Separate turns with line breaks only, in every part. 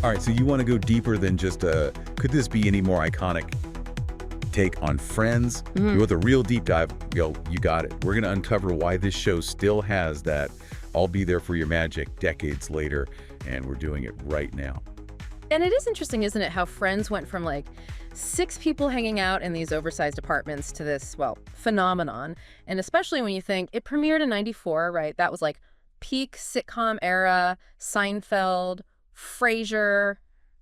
All right, so you want to go deeper than just could this be any more iconic take on Friends? You want the real deep dive? Yo, you got it. We're going to uncover why this show still has that I'll be there for your magic decades later, and we're doing it right now.
And it is interesting, isn't it, how Friends went from like 6 people hanging out in these oversized apartments to this, well, phenomenon. And especially when you think it premiered in '94, right? That was like peak sitcom era, Seinfeld, Frasier.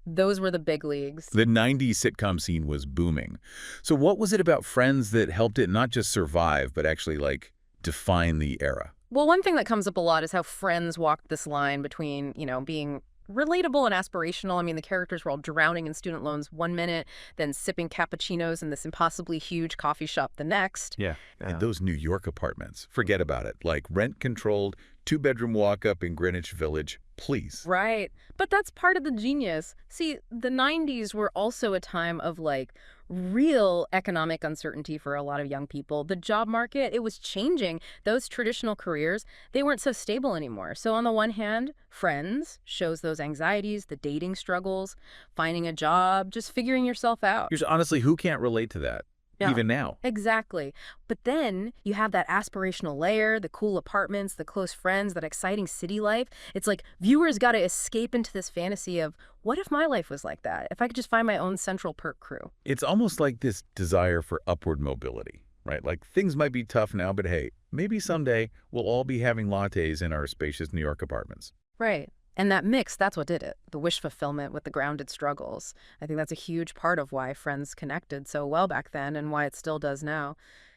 Those were the big leagues.
The 90s sitcom scene was booming. So what was it about Friends that helped it not just survive, but actually like define the era?
Well, one thing that comes up a lot is how Friends walked this line between, being relatable and aspirational. I mean, the characters were all drowning in student loans one minute, then sipping cappuccinos in this impossibly huge coffee shop the next.
Yeah. And those New York apartments, forget about it. Like rent-controlled, 2-bedroom walk-up in Greenwich Village, please.
Right. But that's part of the genius. See, the 90s were also a time of like real economic uncertainty for a lot of young people. The job market, it was changing. Those traditional careers, they weren't so stable anymore. So on the one hand, Friends shows those anxieties, the dating struggles, finding a job, just figuring yourself out.
Honestly, who can't relate to that?
Yeah,
even now.
Exactly. But then you have that aspirational layer, the cool apartments, the close friends, that exciting city life. It's like viewers got to escape into this fantasy of, what if my life was like that? If I could just find my own Central Perk crew.
It's almost like this desire for upward mobility, right? Like things might be tough now, but hey, maybe someday we'll all be having lattes in our spacious New York apartments.
Right. And that mix, that's what did it. The wish fulfillment with the grounded struggles. I think that's a huge part of why Friends connected so well back then and why it still does now.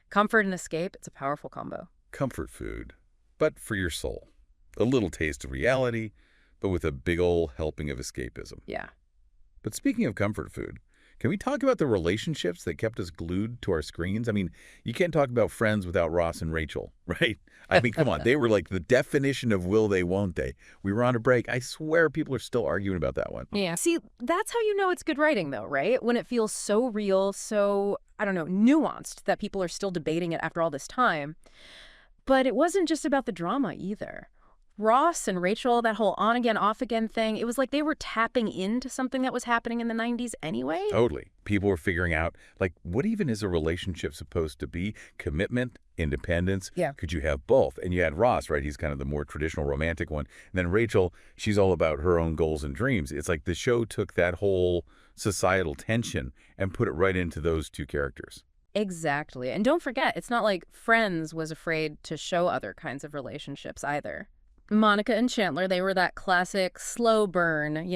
Comfort and escape, it's a powerful combo.
Comfort food, but for your soul. A little taste of reality, but with a big ol' helping of escapism.
Yeah.
But speaking of comfort food, can we talk about the relationships that kept us glued to our screens? I mean, you can't talk about Friends without Ross and Rachel, right? I mean, come on. They were like the definition of will they, won't they. We were on a break. I swear people are still arguing about that one.
Yeah. See, that's how you know it's good writing, though, right? When it feels so real, so, I don't know, nuanced that people are still debating it after all this time. But it wasn't just about the drama either. Ross and Rachel, that whole on-again, off-again thing, it was like they were tapping into something that was happening in the 90s anyway.
Totally. People were figuring out, like, what even is a relationship supposed to be? Commitment, independence?
Yeah.
Could you have both? And you had Ross, right? He's kind of the more traditional romantic one. And then Rachel, she's all about her own goals and dreams. It's like the show took that whole societal tension and put it right into those two characters.
Exactly. And don't forget, it's not like Friends was afraid to show other kinds of relationships either. Monica and Chandler, they were that classic slow burn,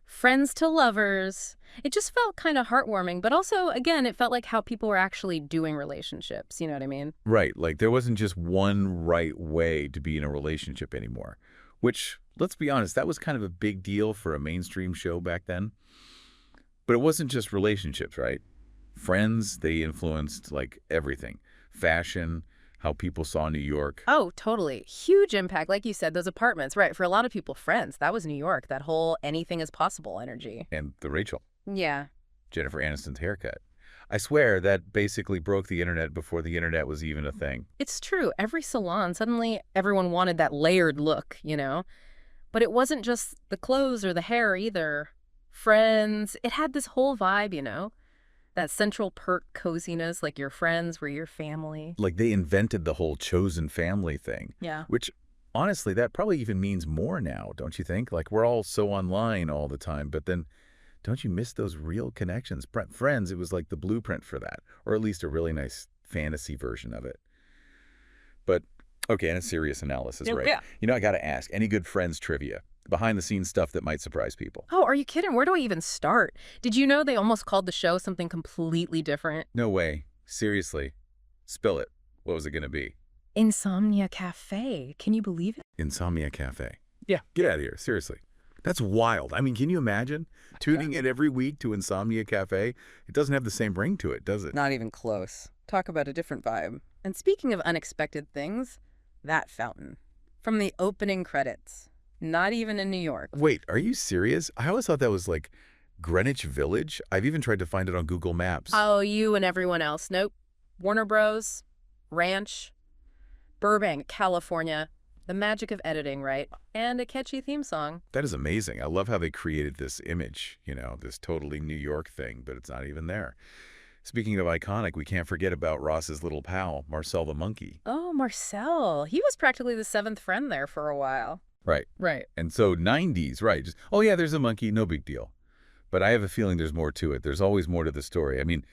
friends to lovers. It just felt kind of heartwarming, but also, again, it felt like how people were actually doing relationships, you know what I mean?
Right, like there wasn't just one right way to be in a relationship anymore, which, let's be honest, that was kind of a big deal for a mainstream show back then. But it wasn't just relationships, right? Friends, they influenced like everything. Fashion, how people saw New York.
Oh, totally. Huge impact. Like you said, those apartments, right? For a lot of people, Friends, that was New York, that whole anything is possible energy.
And the Rachel.
Yeah.
Jennifer Aniston's haircut. I swear that basically broke the internet before the internet was even a thing.
It's true. Every salon, suddenly everyone wanted that layered look, But it wasn't just the clothes or the hair either. Friends, it had this whole vibe, That Central Perk coziness, like your friends were your family.
Like they invented the whole chosen family thing.
Yeah.
Which, honestly, that probably even means more now, don't you think? Like we're all so online all the time, but then don't you miss those real connections? Friends, it was like the blueprint for that, or at least a really nice fantasy version of it. But, okay, and a serious analysis, right?
Yeah.
I got to ask, any good Friends trivia? Behind-the-scenes stuff that might surprise people.
Oh, are you kidding? Where do I even start? Did you know they almost called the show something completely different?
No way. Seriously. Spill it. What was it going to be?
Insomnia Cafe. Can you believe it?
Insomnia Cafe.
Yeah.
Get out of here. Seriously. That's wild. I mean, can you imagine tuning in every week to Insomnia Cafe? It doesn't have the same ring to it, does it?
Not even close. Talk about a different vibe. And speaking of unexpected things, that fountain. From the opening credits. Not even in New York.
Wait, are you serious? I always thought that was like Greenwich Village. I've even tried to find it on Google Maps.
Oh, you and everyone else. Nope. Warner Bros. Ranch. Burbank, California. The magic of editing, right? And a catchy theme song.
That is amazing. I love how they created this image, this totally New York thing, but it's not even there. Speaking of iconic, we can't forget about Ross's little pal, Marcel the monkey.
Oh, Marcel. He was practically the seventh friend there for a while.
Right.
Right.
And so 90s, right, just, oh yeah, there's a monkey, no big deal. But I have a feeling there's more to it. There's always more to the story. I mean,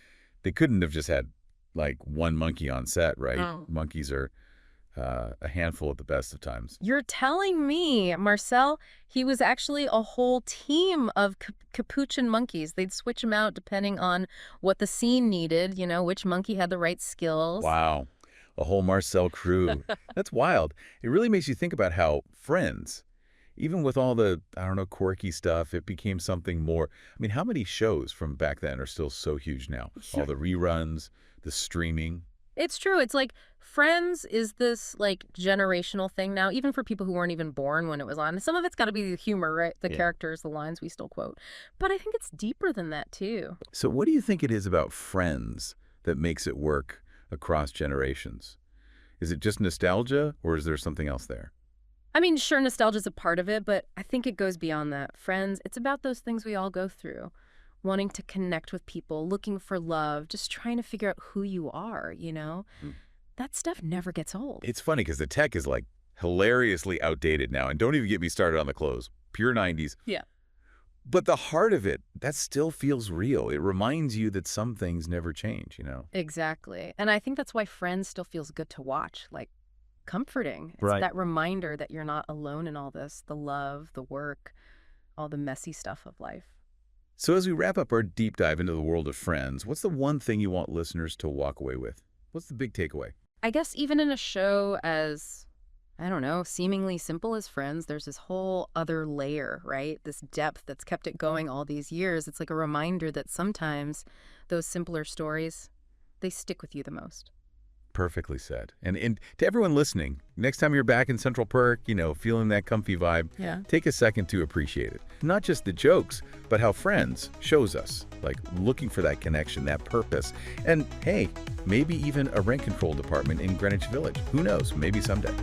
they couldn't have just had, like, one monkey on set, right?
Oh.
Monkeys are a handful at the best of times.
You're telling me, Marcel, he was actually a whole team of capuchin monkeys. They'd switch them out depending on what the scene needed, which monkey had the right skills.
Wow. A whole Marcel crew. That's wild. It really makes you think about how Friends, even with all the, I don't know, quirky stuff, it became something more. I mean, how many shows from back then are still so huge now? All the reruns, the streaming.
It's true. It's like Friends is this like generational thing now, even for people who weren't even born when it was on. Some of it's got to be the humor, right? The characters, the lines we still quote. But I think it's deeper than that, too.
So what do you think it is about Friends that makes it work across generations? Is it just nostalgia, or is there something else there?
I mean, sure, nostalgia's a part of it, but I think it goes beyond that. Friends, it's about those things we all go through. Wanting to connect with people, looking for love, just trying to figure out who you are, That stuff never gets old.
It's funny because the tech is like hilariously outdated now. And don't even get me started on the clothes. Pure 90s.
Yeah.
But the heart of it, that still feels real. It reminds you that some things never change,
Exactly. And I think that's why Friends still feels good to watch, like comforting. It's
Right.
that reminder that you're not alone in all this, the love, the work, all the messy stuff of life.
So as we wrap up our deep dive into the world of Friends, what's the one thing you want listeners to walk away with? What's the big takeaway?
I guess even in a show as, I don't know, seemingly simple as Friends, there's this whole other layer, right? This depth that's kept it going all these years. It's like a reminder that sometimes those simpler stories, they stick with you the most.
Perfectly said. And to everyone listening, next time you're back in Central Perk, feeling that comfy vibe, take a second to appreciate it. Not just the jokes, but how Friends shows us, like looking for that connection, that purpose. And hey, maybe even a rent control department in Greenwich Village. Who knows? Maybe someday.